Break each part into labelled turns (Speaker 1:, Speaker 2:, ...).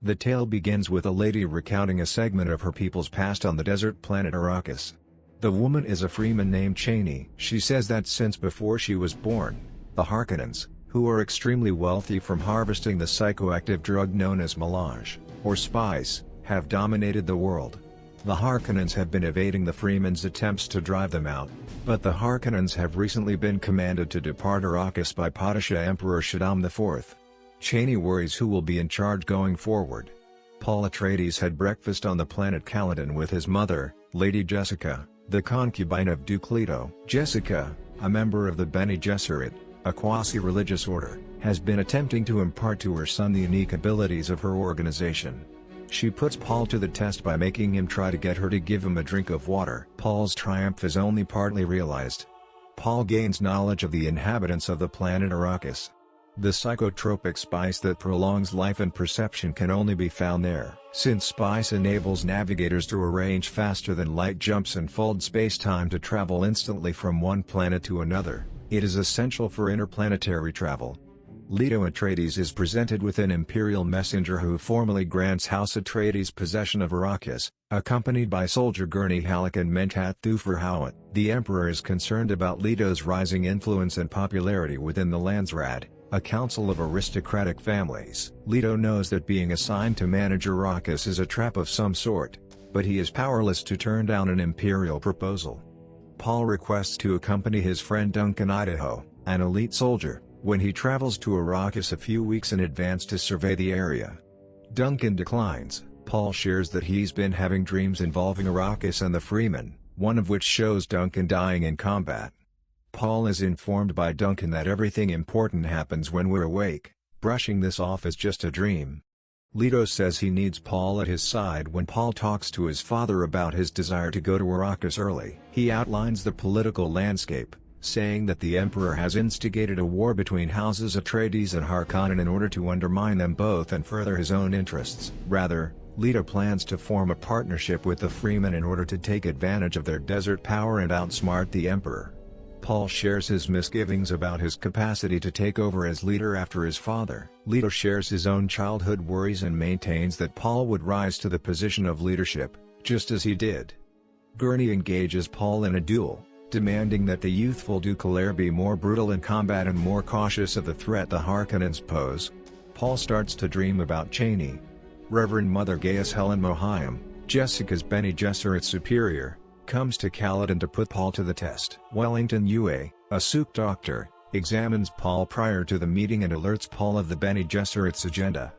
Speaker 1: The tale begins with a lady recounting a segment of her people's past on the desert planet Arrakis. The woman is a Freeman named Chani. She says that since before she was born, the Harkonnens, who are extremely wealthy from harvesting the psychoactive drug known as melange, or spice, have dominated the world. The Harkonnens have been evading the Fremen's attempts to drive them out, but the Harkonnens have recently been commanded to depart Arrakis by Padishah Emperor Shaddam IV. Chani worries who will be in charge going forward. Paul Atreides had breakfast on the planet Caladan with his mother, Lady Jessica, the concubine of Duke Leto. Jessica, a member of the Bene Gesserit, a quasi-religious order, has been attempting to impart to her son the unique abilities of her organization. She puts Paul to the test by making him try to get her to give him a drink of water. Paul's triumph is only partly realized. Paul gains knowledge of the inhabitants of the planet Arrakis. The psychotropic spice that prolongs life and perception can only be found there. Since spice enables navigators to arrange faster than light jumps and fold space-time to travel instantly from one planet to another, it is essential for interplanetary travel. Leto Atreides is presented with an imperial messenger who formally grants House Atreides possession of Arrakis, accompanied by soldier Gurney Halleck and Mentat Thufir Hawat. The Emperor is concerned about Leto's rising influence and popularity within the Landsraad, a council of aristocratic families. Leto knows that being assigned to manage Arrakis is a trap of some sort, but he is powerless to turn down an imperial proposal. Paul requests to accompany his friend Duncan Idaho, an elite soldier, when he travels to Arrakis a few weeks in advance to survey the area. Duncan declines. Paul shares that he's been having dreams involving Arrakis and the Fremen, one of which shows Duncan dying in combat. Paul is informed by Duncan that everything important happens when we're awake, brushing this off as just a dream. Leto says he needs Paul at his side when Paul talks to his father about his desire to go to Arrakis early. He outlines the political landscape, saying that the Emperor has instigated a war between houses Atreides and Harkonnen in order to undermine them both and further his own interests. Rather, Leto plans to form a partnership with the Fremen in order to take advantage of their desert power and outsmart the Emperor. Paul shares his misgivings about his capacity to take over as leader after his father. Leto shares his own childhood worries and maintains that Paul would rise to the position of leadership, just as he did. Gurney engages Paul in a duel, demanding that the youthful Ducalaire be more brutal in combat and more cautious of the threat the Harkonnens pose. Paul starts to dream about Chani. Reverend Mother Gaius Helen Mohiam, Jessica's Bene Gesserit superior, comes to Caladan to put Paul to the test. Wellington Yue, a Suk doctor, examines Paul prior to the meeting and alerts Paul of the Bene Gesserit's agenda.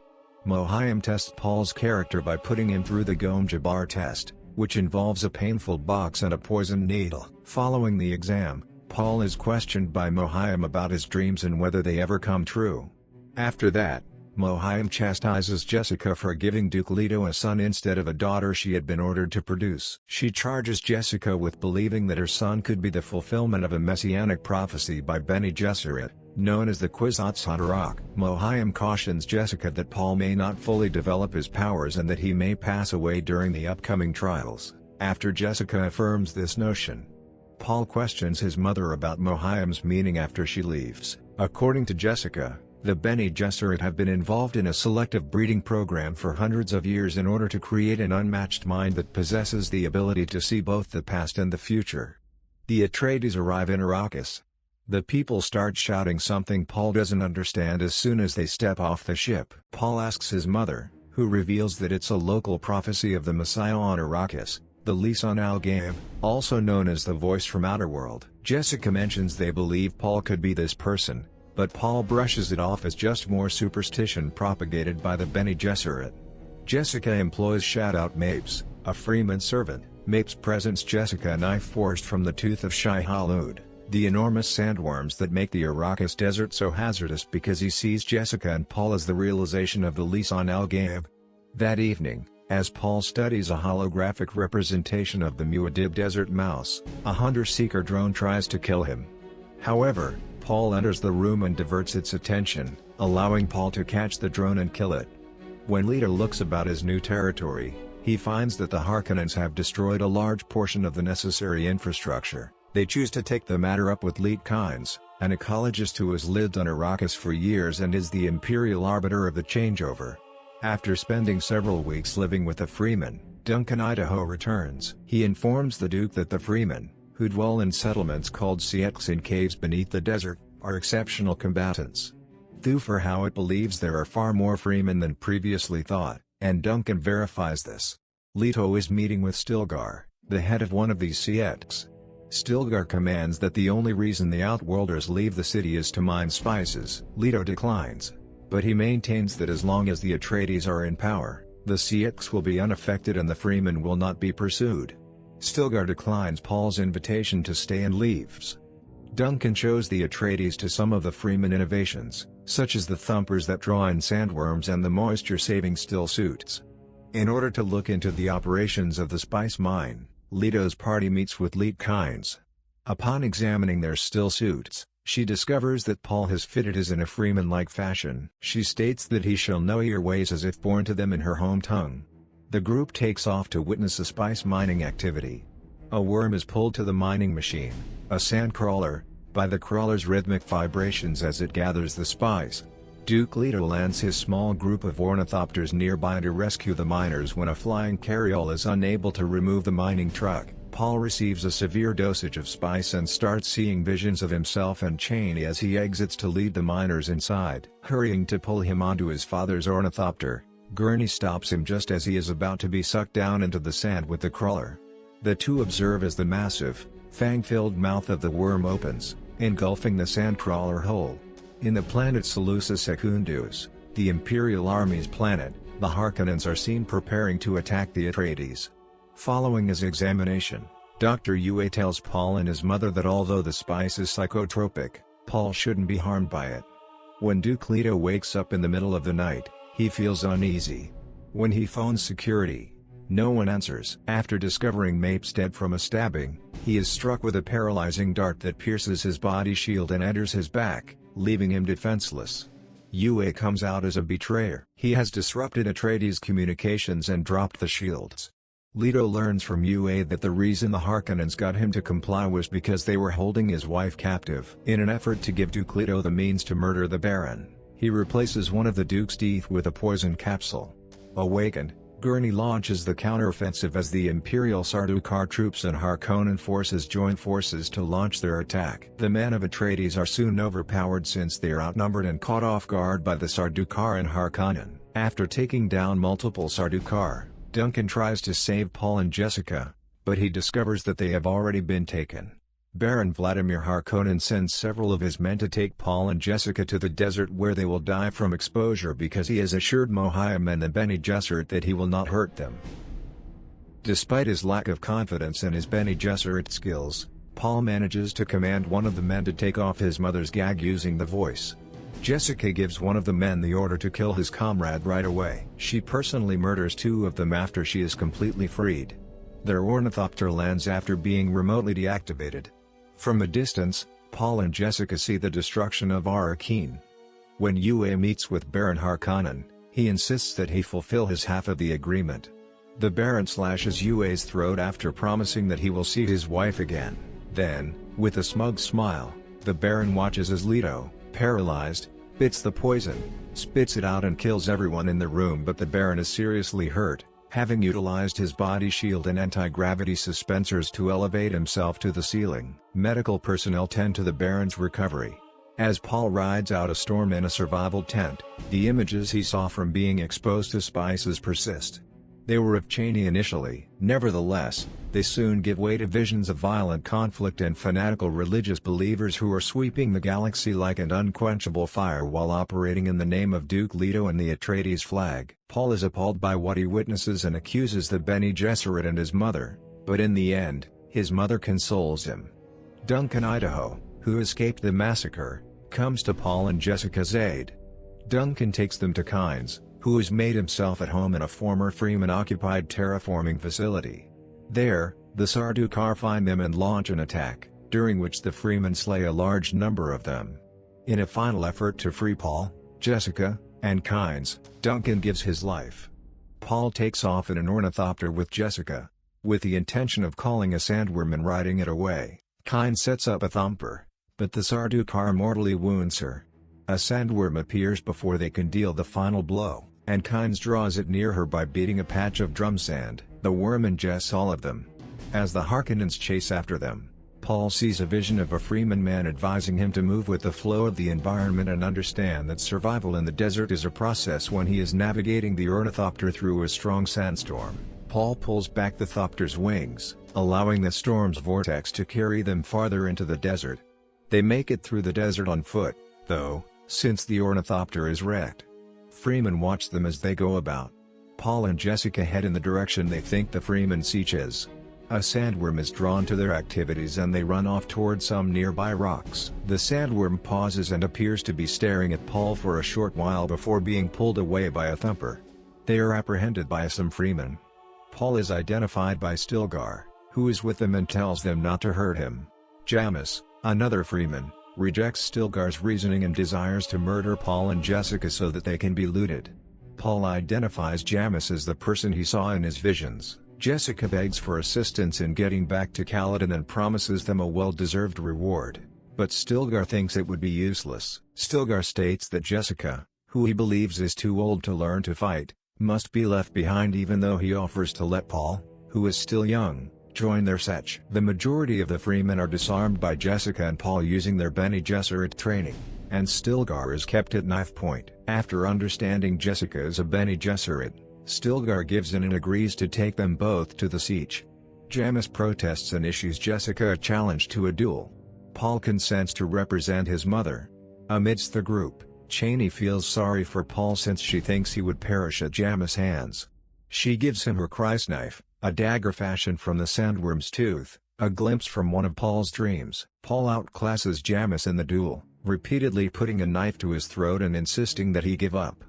Speaker 1: Mohiam tests Paul's character by putting him through the Gom Jabbar test, which involves a painful box and a poisoned needle. Following the exam, Paul is questioned by Mohiam about his dreams and whether they ever come true. After that, Mohiam chastises Jessica for giving Duke Leto a son instead of a daughter she had been ordered to produce. She charges Jessica with believing that her son could be the fulfillment of a messianic prophecy by Bene Gesserit, known as the Kwisatz Haderach. Mohiam cautions Jessica that Paul may not fully develop his powers and that he may pass away during the upcoming trials. After Jessica affirms this notion, Paul questions his mother about Mohiam's meaning after she leaves. According to Jessica, the Bene Gesserit have been involved in a selective breeding program for hundreds of years in order to create an unmatched mind that possesses the ability to see both the past and the future. The Atreides arrive in Arrakis. The people start shouting something Paul doesn't understand as soon as they step off the ship. Paul asks his mother, who reveals that it's a local prophecy of the Messiah on Arrakis, the Lisan al-Gaib, also known as the Voice from Outerworld. Jessica mentions they believe Paul could be this person, but Paul brushes it off as just more superstition propagated by the Bene Gesserit. Jessica employs Shadout Mapes, a Fremen servant. Mapes presents Jessica a knife forged from the tooth of Shai-Hulud, the enormous sandworms that make the Arrakis desert so hazardous, because he sees Jessica and Paul as the realization of the Lisan al-Gaib. That evening, as Paul studies a holographic representation of the Muad'Dib desert mouse, a hunter-seeker drone tries to kill him. However, Paul enters the room and diverts its attention, allowing Paul to catch the drone and kill it. When Leto looks about his new territory, he finds that the Harkonnens have destroyed a large portion of the necessary infrastructure. They choose to take the matter up with Leet Kynes, an ecologist who has lived on Arrakis for years and is the imperial arbiter of the changeover. After spending several weeks living with the Fremen, Duncan Idaho returns. He informs the Duke that the Fremen, who dwell in settlements called Sietks in caves beneath the desert, are exceptional combatants. Thufir Hawat believes there are far more Fremen than previously thought, and Duncan verifies this. Leto is meeting with Stilgar, the head of one of these Sietks. Stilgar commands that the only reason the Outworlders leave the city is to mine spices. Leto declines, but he maintains that as long as the Atreides are in power, the Sietks will be unaffected and the Fremen will not be pursued. Stilgar declines Paul's invitation to stay and leaves. Duncan shows the Atreides to some of the Fremen innovations, such as the thumpers that draw in sandworms and the moisture-saving still suits. In order to look into the operations of the spice mine, Leto's party meets with Leet Kynes. Upon examining their still suits, she discovers that Paul has fitted his in a Freeman-like fashion. She states that he shall know your ways as if born to them in her home tongue. The group takes off to witness a spice mining activity. A worm is pulled to the mining machine, a sandcrawler, by the crawler's rhythmic vibrations as it gathers the spice. Duke Leto lands his small group of ornithopters nearby to rescue the miners when a flying carryall is unable to remove the mining truck. Paul receives a severe dosage of spice and starts seeing visions of himself and Chaney as he exits to lead the miners inside. Hurrying to pull him onto his father's ornithopter, Gurney stops him just as he is about to be sucked down into the sand with the crawler. The two observe as the massive, fang-filled mouth of the worm opens, engulfing the sandcrawler whole. In the planet Seleucia Secundus, the Imperial Army's planet, the Harkonnens are seen preparing to attack the Atreides. Following his examination, Dr. Yue tells Paul and his mother that although the spice is psychotropic, Paul shouldn't be harmed by it. When Duke Leto wakes up in the middle of the night, he feels uneasy. When he phones security, no one answers. After discovering Mapes dead from a stabbing, he is struck with a paralyzing dart that pierces his body shield and enters his back, leaving him defenseless. Yue comes out as a betrayer. He has disrupted Atreides' communications and dropped the shields. Leto learns from Yue that the reason the Harkonnens got him to comply was because they were holding his wife captive. In an effort to give Duke Leto the means to murder the Baron, he replaces one of the Duke's teeth with a poison capsule. Awakened, Gurney launches the counteroffensive as the Imperial Sardaukar troops and Harkonnen forces join forces to launch their attack. The men of Atreides are soon overpowered since they are outnumbered and caught off guard by the Sardaukar and Harkonnen. After taking down multiple Sardaukar, Duncan tries to save Paul and Jessica, but he discovers that they have already been taken. Baron Vladimir Harkonnen sends several of his men to take Paul and Jessica to the desert where they will die from exposure because he has assured Mohiam and the Bene Gesserit that he will not hurt them. Despite his lack of confidence in his Bene Gesserit skills, Paul manages to command one of the men to take off his mother's gag using the voice. Jessica gives one of the men the order to kill his comrade right away. She personally murders two of them after she is completely freed. Their ornithopter lands after being remotely deactivated. From a distance, Paul and Jessica see the destruction of Arrakis. When Yue meets with Baron Harkonnen, he insists that he fulfill his half of the agreement. The Baron slashes Yue's throat after promising that he will see his wife again. Then, with a smug smile, the Baron watches as Leto, paralyzed, bits the poison, spits it out and kills everyone in the room, but the Baron is seriously hurt, having utilized his body shield and anti-gravity suspensors to elevate himself to the ceiling. Medical personnel tend to the Baron's recovery. As Paul rides out a storm in a survival tent, the images he saw from being exposed to spices persist. They were of Chaney initially. Nevertheless, they soon give way to visions of violent conflict and fanatical religious believers who are sweeping the galaxy like an unquenchable fire while operating in the name of Duke Leto and the Atreides flag. Paul is appalled by what he witnesses and accuses the Bene Gesserit and his mother, but in the end, his mother consoles him. Duncan Idaho, who escaped the massacre, comes to Paul and Jessica's aid. Duncan takes them to Kynes, who has made himself at home in a former Fremen-occupied terraforming facility. There, the Sardaukar find them and launch an attack, during which the Fremen slay a large number of them. In a final effort to free Paul, Jessica, and Kynes, Duncan gives his life. Paul takes off in an ornithopter with Jessica, with the intention of calling a sandworm and riding it away. Kynes sets up a thumper, but the Sardaukar mortally wounds her. A sandworm appears before they can deal the final blow, and Kynes draws it near her by beating a patch of drum sand. The worm ingests all of them. As the Harkonnens chase after them, Paul sees a vision of a Fremen man advising him to move with the flow of the environment and understand that survival in the desert is a process. When he is navigating the ornithopter through a strong sandstorm, Paul pulls back the thopter's wings, allowing the storm's vortex to carry them farther into the desert. They make it through the desert on foot, though, since the ornithopter is wrecked. Fremen watch them as they go about. Paul and Jessica head in the direction they think the Fremen siege is. A sandworm is drawn to their activities and they run off toward some nearby rocks. The sandworm pauses and appears to be staring at Paul for a short while before being pulled away by a thumper. They are apprehended by some Fremen. Paul is identified by Stilgar, who is with them and tells them not to hurt him. Jamis, another Fremen, rejects Stilgar's reasoning and desires to murder Paul and Jessica so that they can be looted. Paul identifies Jamis as the person he saw in his visions. Jessica begs for assistance in getting back to Caladan and promises them a well-deserved reward, but Stilgar thinks it would be useless. Stilgar states that Jessica, who he believes is too old to learn to fight, must be left behind, even though he offers to let Paul, who is still young, join their setch. The majority of the Fremen are disarmed by Jessica and Paul using their Bene Gesserit training, and Stilgar is kept at knife point. After understanding Jessica is a Bene Gesserit, Stilgar gives in and agrees to take them both to the siege. Jamis protests and issues Jessica a challenge to a duel. Paul consents to represent his mother. Amidst the group, Cheney feels sorry for Paul since she thinks he would perish at Jamis' hands. She gives him her Christ knife, a dagger fashioned from the sandworm's tooth, a glimpse from one of Paul's dreams. Paul outclasses Jamis in the duel, repeatedly putting a knife to his throat and insisting that he give up.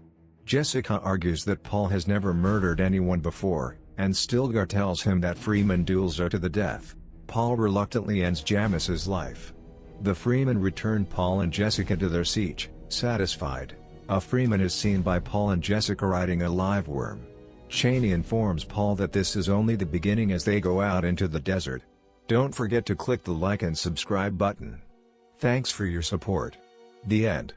Speaker 1: Jessica argues that Paul has never murdered anyone before, and Stilgar tells him that Fremen duels are to the death. Paul reluctantly ends Jamis's life. The Fremen return Paul and Jessica to their siege, satisfied. A Freeman is seen by Paul and Jessica riding a live worm. Cheney informs Paul that this is only the beginning as they go out into the desert. Don't forget to click the like and subscribe button. Thanks for your support. The end.